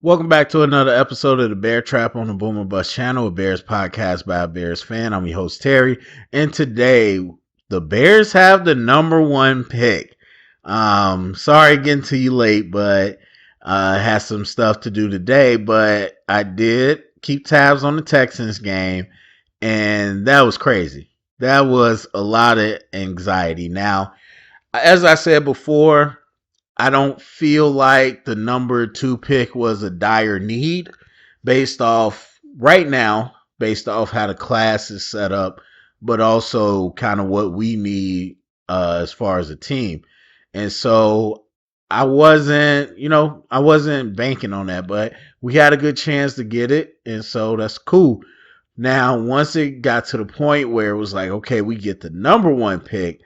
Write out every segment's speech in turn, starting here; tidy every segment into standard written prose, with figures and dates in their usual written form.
Welcome back to another episode of the Bear Trap on the Boomer Bust channel, a Bears podcast by a Bears fan. I'm your host, Terry. And today, the Bears have the number one pick. Sorry getting to you late, but I had some stuff to do today, but I did keep tabs on the Texans game, and that was crazy. That was a lot of anxiety. Now, as I said before, I don't feel like the number two pick was a dire need based off right now, based off how the class is set up, but also kind of what we need as far as a team. And so I wasn't banking on that, but we had a good chance to get it. And so that's cool. Now, once it got to the point where it was like, okay, we get the number one pick,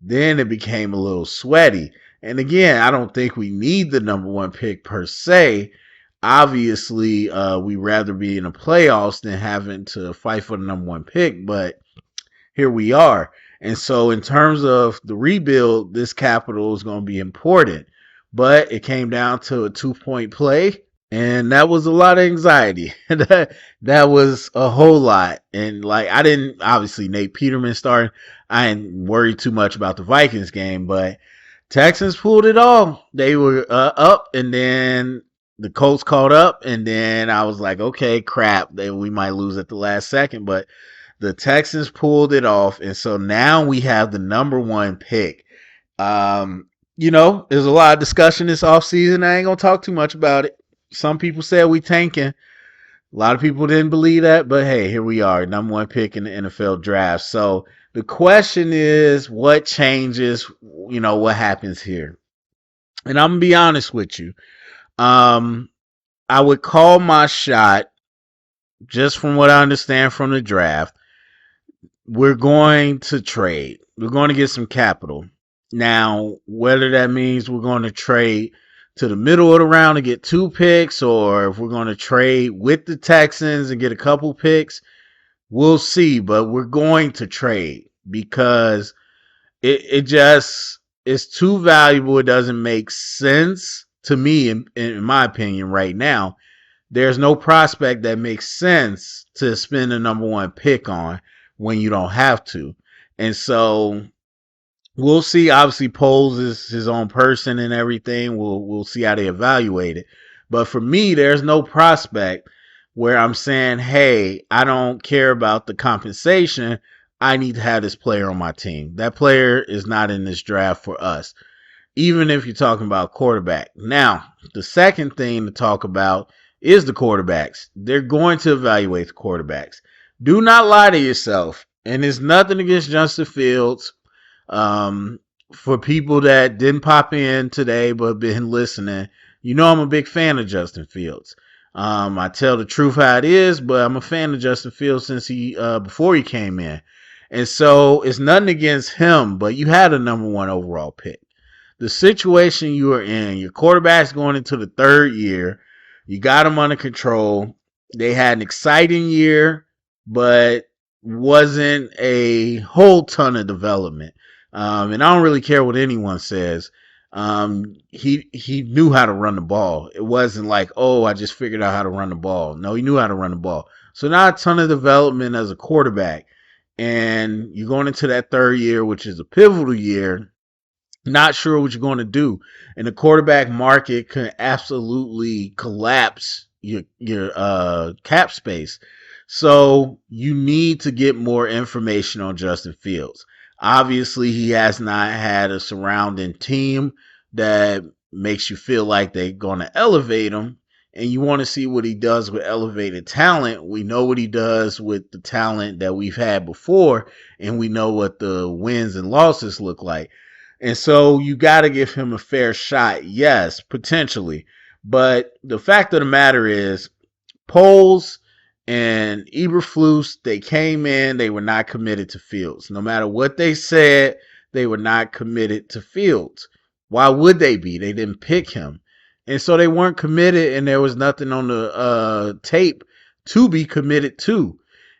then it became a little sweaty. And again, I don't think we need the number one pick per se. Obviously, we'd rather be in the playoffs than having to fight for the number one pick, but here we are. And so, in terms of the rebuild, this capital is going to be important. But it came down to a 2-point play, and that was a lot of anxiety. that was a whole lot. And like, I didn't, obviously, Nate Peterman started. I didn't worry too much about the Vikings game, but Texans pulled it off. They were up, and then the Colts caught up, and then I was like, okay, crap, we might lose at the last second, but the Texans pulled it off, and so now we have the number one pick. There's a lot of discussion this offseason. I ain't gonna talk too much about it. Some people said we tanking. A lot of people didn't believe that, but hey, here we are, number one pick in the NFL draft. So the question is, what changes? What happens here? And I'm gonna be honest with you. I would call my shot, just from what I understand from the draft. We're going to trade. We're going to get some capital. Now, whether that means we're going to trade to the middle of the round to get 2 picks, or if we're going to trade with the Texans and get a couple picks, we'll see. But we're going to trade because it just is too valuable. It doesn't make sense to me, in my opinion, right now. There's no prospect that makes sense to spend the number one pick on when you don't have to. And so we'll see. Obviously, Poles is his own person and everything. We'll see how they evaluate it. But for me, there's no prospect where I'm saying, hey, I don't care about the compensation. I need to have this player on my team. That player is not in this draft for us, even if you're talking about quarterback. Now, the second thing to talk about is the quarterbacks. They're going to evaluate the quarterbacks. Do not lie to yourself. And it's nothing against Justin Fields. For people that didn't pop in today but been listening, I'm a big fan of Justin Fields. I tell the truth how it is, but I'm a fan of Justin Fields since before he came in. And so it's nothing against him, but you had a number one overall pick. The situation you are in, your quarterback's going into the third year. You got him under control. They had an exciting year, but wasn't a whole ton of development. And I don't really care what anyone says. He knew how to run the ball. It wasn't like, oh, I just figured out how to run the ball. No, he knew how to run the ball. So not a ton of development as a quarterback. And you're going into that third year, which is a pivotal year, not sure what you're going to do. And the quarterback market can absolutely collapse your cap space. So you need to get more information on Justin Fields. Obviously, he has not had a surrounding team that makes you feel like they're going to elevate him. And you want to see what he does with elevated talent. We know what he does with the talent that we've had before, and we know what the wins and losses look like. And so you got to give him a fair shot. Yes, potentially. But the fact of the matter is, Poles and Eberflus, they came in, they were not committed to Fields. No matter what they said, they were not committed to Fields. Why would they be? They didn't pick him. And so they weren't committed, and there was nothing on the tape to be committed to.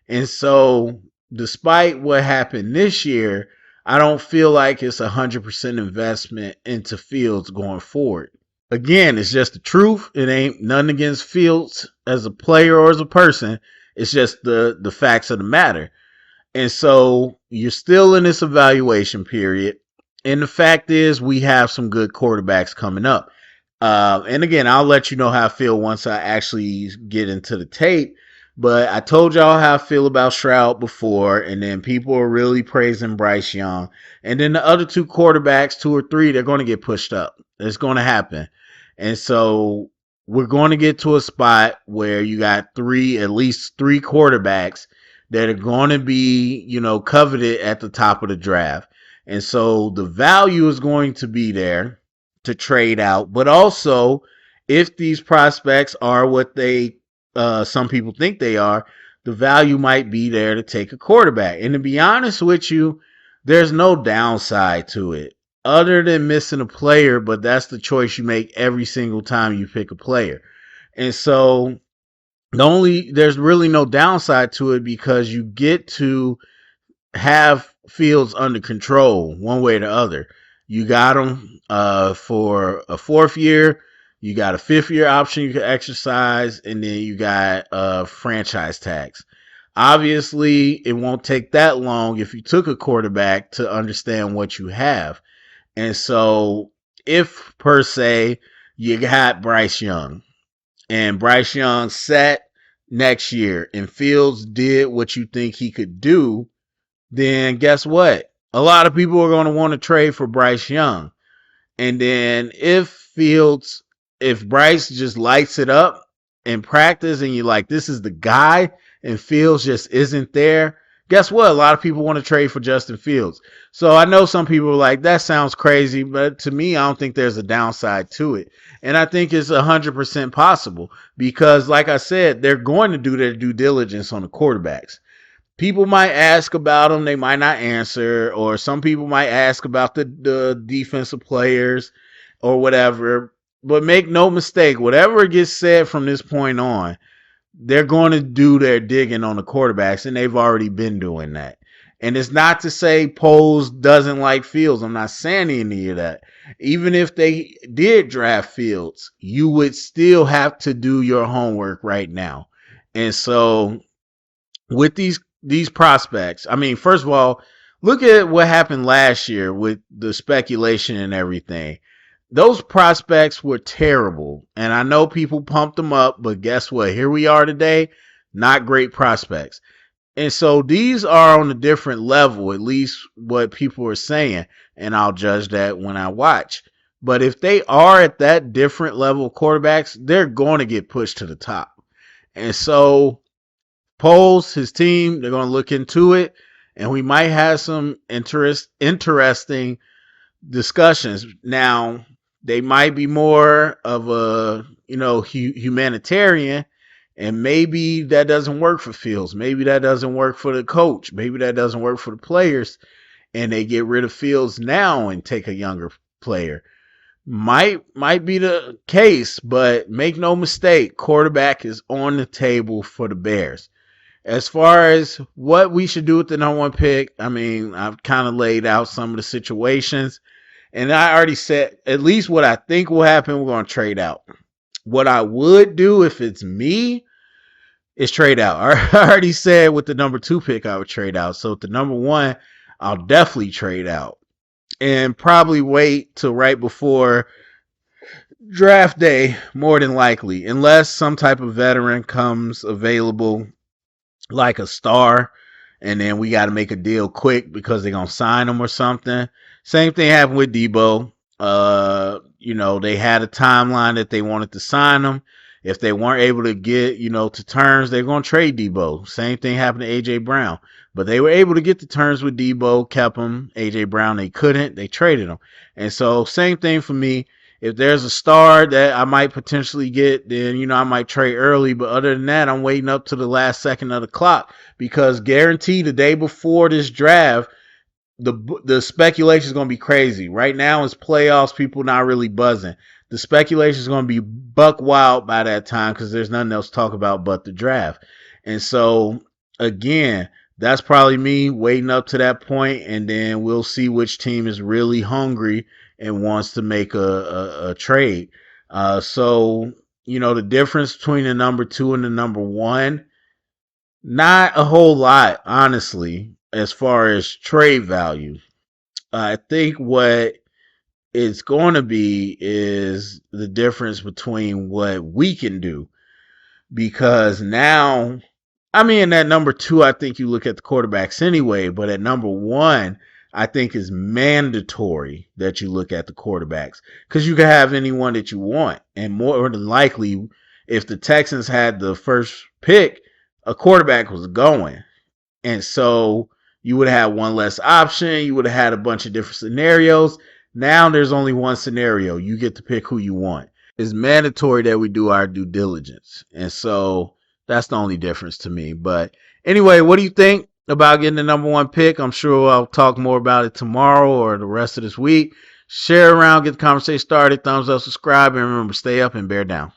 And so despite what happened this year, I don't feel like it's 100% investment into Fields going forward. Again, it's just the truth. It ain't nothing against Fields as a player or as a person. It's just the facts of the matter. And so you're still in this evaluation period. And the fact is, we have some good quarterbacks coming up. And again, I'll let you know how I feel once I actually get into the tape. But I told y'all how I feel about Stroud before, and then people are really praising Bryce Young. And then the other two quarterbacks, two or three, they're going to get pushed up. It's going to happen. And so we're going to get to a spot where you got at least three quarterbacks that are going to be, coveted at the top of the draft. And so the value is going to be there to trade out, but also if these prospects are what they some people think they are, the value might be there to take a quarterback. And to be honest with you, there's no downside to it other than missing a player, but that's the choice you make every single time you pick a player. And so there's really no downside to it because you get to have Fields under control one way or the other. You got him for a fourth year. You got a fifth year option you can exercise, and then you got franchise tags. Obviously, it won't take that long if you took a quarterback to understand what you have. And so, if per se you got Bryce Young, and Bryce Young sat next year, and Fields did what you think he could do, then guess what? A lot of people are going to want to trade for Bryce Young. And then if Bryce just lights it up in practice and you're like, this is the guy, and Fields just isn't there, guess what? A lot of people want to trade for Justin Fields. So I know some people are like, that sounds crazy, but to me, I don't think there's a downside to it. And I think it's 100% possible because, like I said, they're going to do their due diligence on the quarterbacks. People might ask about them, they might not answer, or some people might ask about the defensive players or whatever. But make no mistake, whatever gets said from this point on, they're going to do their digging on the quarterbacks, and they've already been doing that. And it's not to say Poles doesn't like Fields. I'm not saying any of that. Even if they did draft Fields, you would still have to do your homework right now. And so with these prospects, I mean, first of all, look at what happened last year with the speculation and everything. Those prospects were terrible, and I know people pumped them up, but guess what? Here we are today, not great prospects. And so these are on a different level, at least what people are saying, and I'll judge that when I watch. But if they are at that different level of quarterbacks, they're going to get pushed to the top. And so Poles, his team, they're going to look into it, and we might have some interesting discussions. Now, they might be more of a, humanitarian, and maybe that doesn't work for Fields. Maybe that doesn't work for the coach. Maybe that doesn't work for the players, and they get rid of Fields now and take a younger player. Might be the case, but make no mistake, quarterback is on the table for the Bears. As far as what we should do with the number one pick, I mean, I've kind of laid out some of the situations. And I already said at least what I think will happen, we're going to trade out. What I would do if it's me is trade out. I already said with the number 2 pick, I would trade out. So with the number 1, I'll definitely trade out. And probably wait till right before draft day, more than likely. Unless some type of veteran comes available like a star, and then we got to make a deal quick because they're going to sign him or something. Same thing happened with Debo. They had a timeline that they wanted to sign him. If they weren't able to get, to terms, they're going to trade Debo. Same thing happened to A.J. Brown. But they were able to get to terms with Debo, kept him. A.J. Brown, they couldn't. They traded him. And so same thing for me. If there's a star that I might potentially get, then, I might trade early. But other than that, I'm waiting up to the last second of the clock because guaranteed the day before this draft, the speculation is going to be crazy. Right now it's playoffs, people not really buzzing. The speculation is going to be buck wild by that time because there's nothing else to talk about but the draft. And so, again, that's probably me waiting up to that point, and then we'll see which team is really hungry and wants to make a trade. So, the difference between the number 2 and the number 1, not a whole lot, honestly, as far as trade value. I think what it's going to be is the difference between what we can do. Because now, I mean, at number 2, I think you look at the quarterbacks anyway, but at number 1, I think it's mandatory that you look at the quarterbacks because you can have anyone that you want. And more than likely, if the Texans had the first pick, a quarterback was going. And so you would have one less option. You would have had a bunch of different scenarios. Now there's only one scenario. You get to pick who you want. It's mandatory that we do our due diligence. And so that's the only difference to me. But anyway, what do you think about getting the number 1 pick? I'm sure I'll talk more about it tomorrow or the rest of this week. Share around, get the conversation started, thumbs up, subscribe, and remember, stay up and bear down.